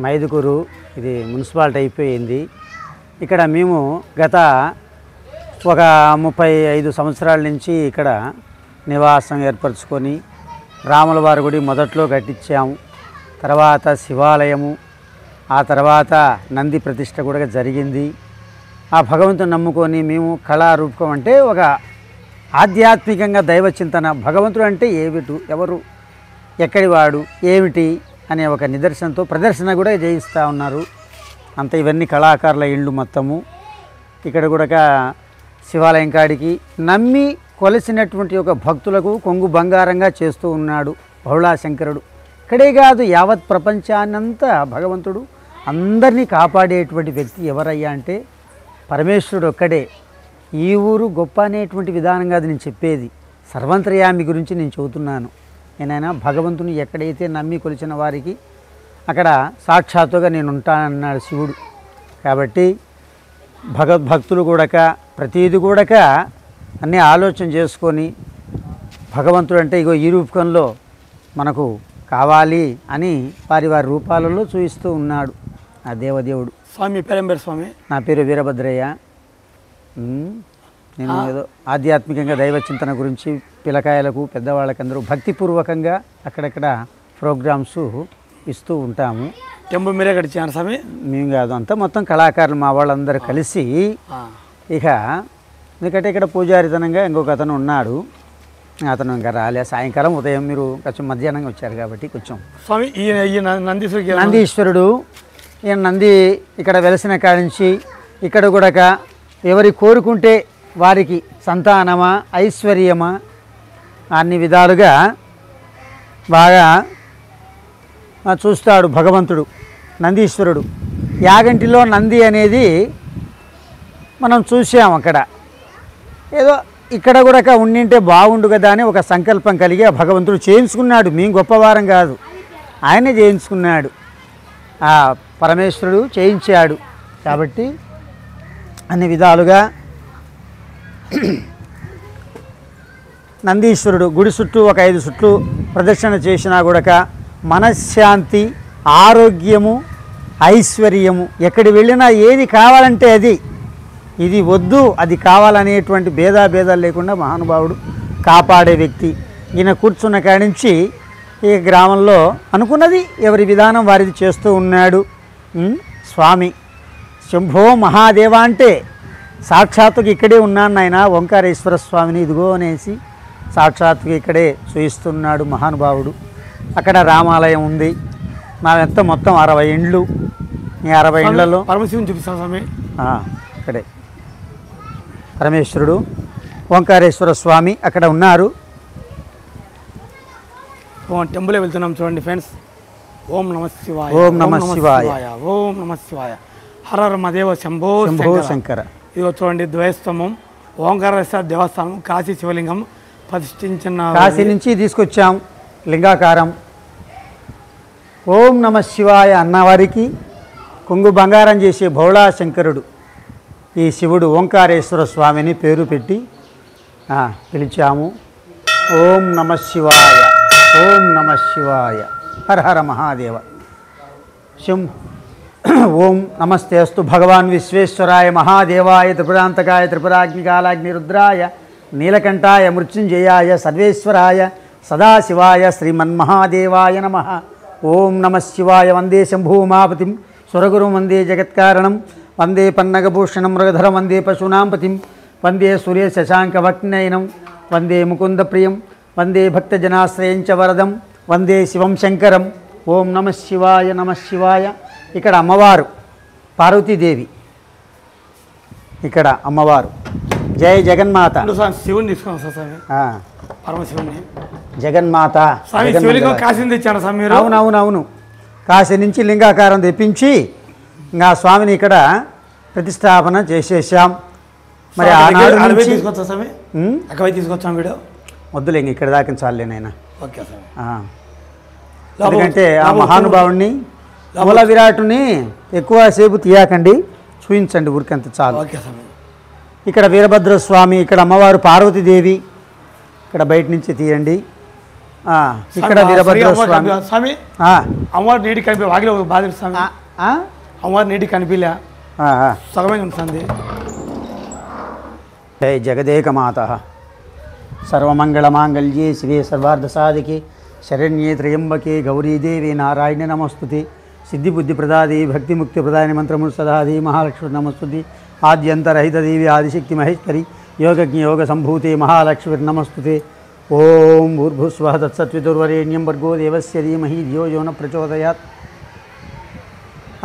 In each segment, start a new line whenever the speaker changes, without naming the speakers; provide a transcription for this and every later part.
మైదుకూరు ఇది మున్సిపాలిటీ అయిపోయింది. ఇక్కడ మేము గత ఒక 35 సంవత్సరాల నుంచి ఇక్కడ నివాసం ఏర్పరచుకొని రాముల వారి గుడి మొదట్లో కట్టించాము. తర్వాత శివాలయము, ఆ తర్వాత నంది ప్రతిష్ట కూడా జరిగింది. ఆ భగవంతుని నమ్ముకొని మేము కళారూపకం అంటే ఒక ఆధ్యాత్మికంగా దైవ చింతన, భగవంతుడు అంటే ఏమిటి, ఎవరు, ఎక్కడి వాడు, ఏమిటి అనే ఒక నిదర్శనంతో ప్రదర్శన కూడా చేయిస్తూ ఉన్నారు. అంత ఇవన్నీ కళాకారుల ఇళ్ళు మొత్తము. ఇక్కడ కూడా శివాలయం కాడికి నమ్మి కొలిసినటువంటి ఒక భక్తులకు కొంగు బంగారంగా చేస్తూ ఉన్నాడు బహుళాశంకరుడు. ఇక్కడే కాదు, యావత్ ప్రపంచాన్నంతా భగవంతుడు అందరినీ కాపాడేటువంటి వ్యక్తి ఎవరయ్యా అంటే పరమేశ్వరుడు ఒక్కడే. ఈ ఊరు గొప్ప అనేటువంటి విధానం కాదు నేను చెప్పేది, సర్వంతర్యామి గురించి నేను చెబుతున్నాను. నేనైనా భగవంతుని ఎక్కడైతే నమ్మి కొలిచిన వారికి అక్కడ సాక్షాత్తుగా నేను ఉంటానన్నాడు శివుడు. కాబట్టి భగవద్భక్తులు కూడక ప్రతీది కూడక అన్నీ ఆలోచన చేసుకొని భగవంతుడు అంటే ఇగో ఈ రూపకంలో మనకు కావాలి అని వారి వారి రూపాలలో చూపిస్తూ ఉన్నాడు ఆ దేవదేవుడు.
స్వామి పేరేం పేరు స్వామి?
నా పేరు వీరభద్రయ్య. నేను ఏదో ఆధ్యాత్మికంగా దైవ చింతన గురించి పిల్లకాయలకు పెద్దవాళ్ళకందరూ భక్తిపూర్వకంగా అక్కడక్కడ ప్రోగ్రామ్స్ ఇస్తూ ఉంటాము.
టెంపుల్ మీరే కట్టించారు స్వామి?
మేము కాదు, అంతా మొత్తం కళాకారులు మా వాళ్ళందరూ కలిసి. ఇక ఎందుకంటే ఇక్కడ పూజారితనంగా ఇంకొక అతను ఉన్నాడు, అతను ఇంకా రాలే. సాయంకాలం ఉదయం మీరు కొంచెం మధ్యాహ్నంగా వచ్చారు కాబట్టి కొంచెం.
స్వామి ఈ
నందీశ్వరుడు ఈయన నంది ఇక్కడ వెలసిన కాడి నుంచి ఇక్కడ కూడా ఎవరి కోరుకుంటే వారికి సంతానమా ఐశ్వర్యమా అన్ని విధాలుగా బాగా చూస్తాడు భగవంతుడు నందీశ్వరుడు. యాగంటిలో నంది అనేది మనం చూసాం. అక్కడ ఏదో ఇక్కడ కూడా ఉండింటే బాగుండు కదా అని ఒక సంకల్పం కలిగి భగవంతుడు చేయించుకున్నాడు. మేము గొప్పవారం కాదు, ఆయనే చేయించుకున్నాడు, ఆ పరమేశ్వరుడు చేయించాడు. కాబట్టి అన్ని విధాలుగా నందీశ్వరుడు గుడి చుట్టూ ఒక 5 చుట్లు ప్రదక్షిణ చేసినా కూడా మనశ్శాంతి, ఆరోగ్యము, ఐశ్వర్యము, ఎక్కడి వెళ్ళినా ఏది కావాలంటే అది, ఇది వద్దు అది కావాలనేటువంటి భేదాలు లేకుండా మహానుభావుడు కాపాడే వ్యక్తి. ఈయన కూర్చున్న కాడి నుంచి ఈ గ్రామంలో అనుకున్నది ఎవరి విధానం వారిది చేస్తూ ఉన్నాడు స్వామి. శంభో మహాదేవ అంటే సాక్షాత్తుగా ఇక్కడే ఉన్నాను నాయన ఓంకారేశ్వర స్వామిని ఇదిగో అనేసి సాక్షాత్తుగా ఇక్కడే చూయిస్తున్నాడు మహానుభావుడు. అక్కడ రామాలయం ఉంది. నావెంత మొత్తం 60 ఇండ్లు. ఈ 60 ఇండ్లలో
పరమశివుని చూపిస్తాను స్వామి.
ఇక్కడే పరమేశ్వరుడు ఓంకారేశ్వర స్వామి అక్కడ ఉన్నారు.
టెంపుల్ వెళ్తున్నాం చూడండి ఫ్రెండ్స్. ఓం నమ శివాయ,
ఓం నమ శివాయ,
ఓం నమ శివాయ, హర హర మదేవ శంభో
శంకర.
ఇదిగో చూడండి ద్వైస్తంభం ఓంకారేశ్వర దేవస్థానం కాశీ శివలింగం ప్రతిష్ఠించిన
కాశీ నుంచి తీసుకొచ్చాం లింగాకారం. ఓం నమ శివాయ అన్నవారికి కొంగు బంగారం చేసే భోళాశంకరుడు ఈ శివుడు ఓంకారేశ్వర స్వామిని పేరు పెట్టి పిలిచాము. ఓం నమ శివాయ, ఓం నమ శివాయ, హర హర మహాదేవ. ఓం నమస్తే అస్తు భగవాన్ విశ్వేశ్వరాయ మహాదేవాయ త్రిపురాంతకాయ త్రిపురాగ్నికాలాగ్ని రుద్రాయ నీలకంఠాయ మృత్యుంజయాయ సర్వేశ్వరాయ సదాశివాయ శ్రీమన్మహాదేవాయ నమః. ఓం నమ శివాయ. వందే శంభూమాపతిం సురగురు వందే జగత్కారణం వందే పన్నగభూషణం మృగధరం వందే పశూనాంపతిం వందే సూర్య శశాంకవక్నయనం వందే ముకుంద ప్రియం వందే భక్తజనాశ్రయంచ వరదం వందే శివం శంకరం. ఓం నమ శివాయ, నమ శివాయ. ఇక్కడ అమ్మవారు పార్వతీదేవి, ఇక్కడ అమ్మవారు. జయ జగన్మాత.
శివుని తీసుకున్నాం పరమశివుని
జగన్మాత. అవునవునవును, కాశీ నుంచి లింగాకారం తెప్పించి ఇంకా స్వామిని ఇక్కడ ప్రతిష్టాపన చేసేసాం. మరి ఆనాడు
తీసుకొచ్చాం వీడియో
వద్దులే, ఇంక ఇక్కడ దాకా చాలేనైనా. ఎందుకంటే ఆ మహానుభావుడిని మూల విరాటుని ఎక్కువసేపు తీయకండి, చూపించండి ఊరికంత చాలు. ఇక్కడ వీరభద్ర స్వామి, ఇక్కడ అమ్మవారు పార్వతీదేవి, ఇక్కడ బయట నుంచి తీయండి. ఇక్కడ వీరభద్ర స్వామి
స్వామి అమ్మవారు నీటి కనిపి వాకిలో బాధ స్వామి అమ్మవారు నీటి కనిపిలే సగమే ఉంటుంది.
జై జగదేకమాత సర్వమంగళమాంగళ్యే శివే సర్వార్థసాధికే శరణ్యే త్రయంబకే గౌరీదేవి నారాయణ నమస్తుతే సిద్ధిబుద్ధిప్రదాది భక్తిముక్తిప్రదాని మంత్రములు సదాది మహాలక్ష్మి నమస్తుతి ఆద్యంతరహితదేవి ఆదిశక్తి మహేశ్వరి యోగజ్ఞ యోగ సంభూతే మహాలక్ష్మి నమస్తుతే. ఓం భూర్భుస్వః తత్సత్వితుర్వరేణ్యం భర్గో దేవస్య ధీమహి ధియో యో న ప్రచోదయాత్.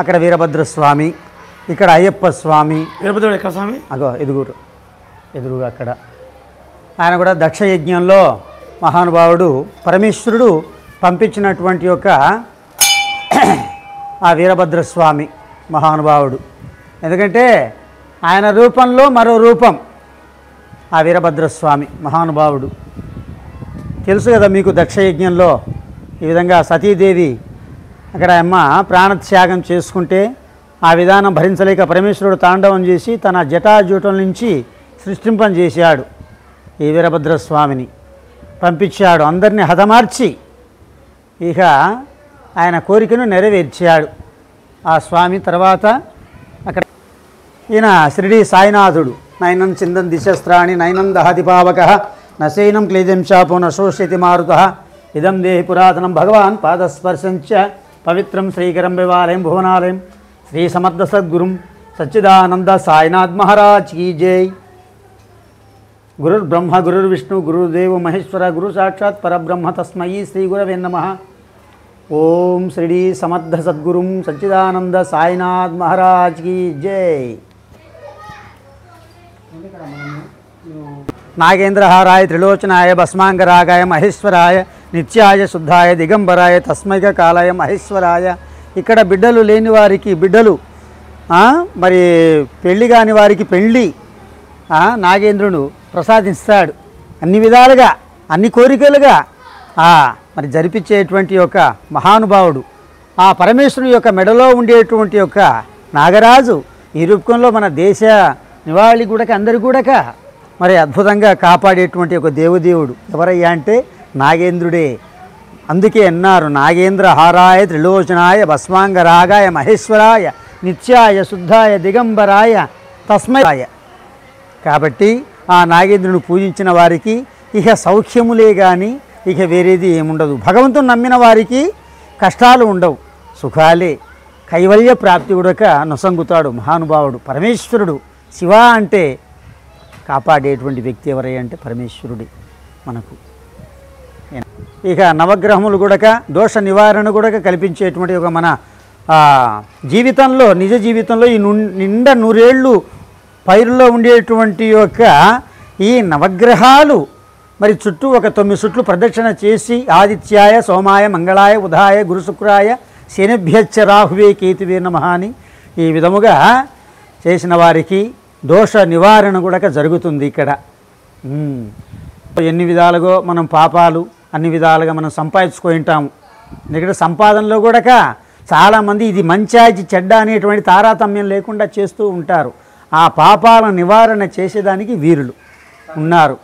అక్కడ వీరభద్రస్వామి, ఇక్కడ అయ్యప్ప స్వామి.
వీరభద్రుడు ఎక్కడ స్వామి?
అగో ఎదురుగా అక్కడ ఆయన కూడా దక్ష యజ్ఞంలో మహానుభావుడు పరమేశ్వరుడు పంపించినటువంటి యొక్క ఆ వీరభద్రస్వామి మహానుభావుడు. ఎందుకంటే ఆయన రూపంలో మరో రూపం ఆ వీరభద్రస్వామి మహానుభావుడు. తెలుసు కదా మీకు దక్షయజ్ఞంలో ఈ విధంగా సతీదేవి అక్కడ అమ్మ ప్రాణత్యాగం చేసుకుంటే ఆ విధానం భరించలేక పరమేశ్వరుడు తాండవం చేసి తన జటాజూటం నుంచి సృష్టింపం చేశాడు. ఈ వీరభద్రస్వామిని పంపించాడు, అందరినీ హతమార్చి ఇక ఆయన కోరికను నెరవేర్చాడు ఆ స్వామి. తర్వాత అక్కడ ఈయన షిరిడి సాయినాథుడు. నయనం చిందం దిశస్త్రాణి నయనం దహతి పావక నశైనం క్లేదం శాపో నశోష్యతి మారుత ఇదం దేహి పురాతనం భగవాన్ పాదస్పర్శంచ పవిత్రం శ్రీకరం వివాలయం భువనాలయం శ్రీ సమర్థ సద్గురుం సచ్చిదానంద సాయినాథ్ మహారాజ్ కీ జై. గురుర్బ్రహ్మ గురుర్విష్ణు గురుదేవ మహేశ్వర గురు సాక్షాత్ పరబ్రహ్మ తస్మై శ్రీ గురవే నమః. ఓం శ్రీ సమర్థ సద్గురుం సచ్చిదానంద సాయినాథ్ మహారాజ్ కీ జై. నాగేంద్రహారాయ త్రిలోచనాయ భస్మాంగరాగాయ మహేశ్వరాయ నిత్యాయ శుద్ధాయ దిగంబరాయ తస్మైక కాలాయ మహేశ్వరాయ. ఇక్కడ బిడ్డలు లేని వారికి బిడ్డలు, మరి పెళ్ళి కాని వారికి పెళ్ళి నాగేంద్రుడు ప్రసాదిస్తాడు. అన్ని విధాలుగా అన్ని కోరికలుగా మరి జరిపించేటువంటి యొక్క మహానుభావుడు ఆ పరమేశ్వరుని యొక్క మెడలో ఉండేటువంటి యొక్క నాగరాజు ఈ రూపంలో మన దేశ నివాళి కూడక అందరి కూడక మరి అద్భుతంగా కాపాడేటువంటి ఒక దేవదేవుడు ఎవరయ్యా అంటే నాగేంద్రుడే. అందుకే అన్నారు నాగేంద్ర హారాయ త్రిలోచనాయ భస్మాంగరాగాయ మహేశ్వరాయ నిత్యాయ శుద్ధాయ దిగంబరాయ తస్మయాయ. కాబట్టి ఆ నాగేంద్రుని పూజించిన వారికి ఇక సౌఖ్యములే కానీ ఇక వేరేది ఏముండదు. భగవంతుని నమ్మిన వారికి కష్టాలు ఉండవు, సుఖాలే, కైవల్య ప్రాప్తి కూడా నొసంగుతాడు మహానుభావుడు పరమేశ్వరుడు. శివ అంటే కాపాడేటువంటి వ్యక్తి ఎవరై అంటే పరమేశ్వరుడే మనకు. ఇక నవగ్రహములు కూడా దోష నివారణ కూడా కల్పించేటువంటి ఒక మన జీవితంలో నిజ జీవితంలో ఈ నిండా నూరేళ్ళు పైరులో ఉండేటువంటి యొక్క ఈ నవగ్రహాలు మరి చుట్టూ ఒక 9 చుట్లు ప్రదక్షిణ చేసి ఆదిత్యాయ సోమాయ మంగళాయ బుధాయ గురు శుక్రాయ శనిభ్యచ్చ రాహువే కేతువే నమః అని ఈ విధముగా చేసిన వారికి దోష నివారణ కూడా జరుగుతుంది. ఇక్కడ ఎన్ని విధాలుగా మనం పాపాలు అన్ని విధాలుగా మనం సంపాదించుకొని ఉంటాము. ఎందుకంటే సంపాదనలో కూడా చాలామంది ఇది మంచి చెడ్డ అనేటువంటి తారతమ్యం లేకుండా చేస్తూ ఉంటారు. ఆ పాపాల నివారణ చేసేదానికి వీరులు ఉన్నారు.